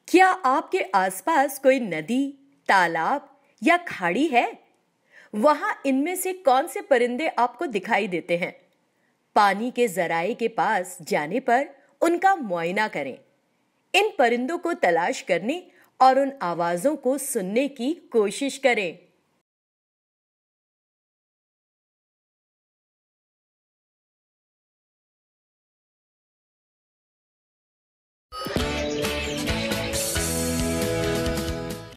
क्या आपके आसपास कोई नदी, तालाब या खाड़ी है? वहां इनमें से कौन से परिंदे आपको दिखाई देते हैं? पानी के जराए के पास जाने पर उनका मुआयना करें। इन परिंदों को तलाश करने और उन आवाजों को सुनने की कोशिश करें।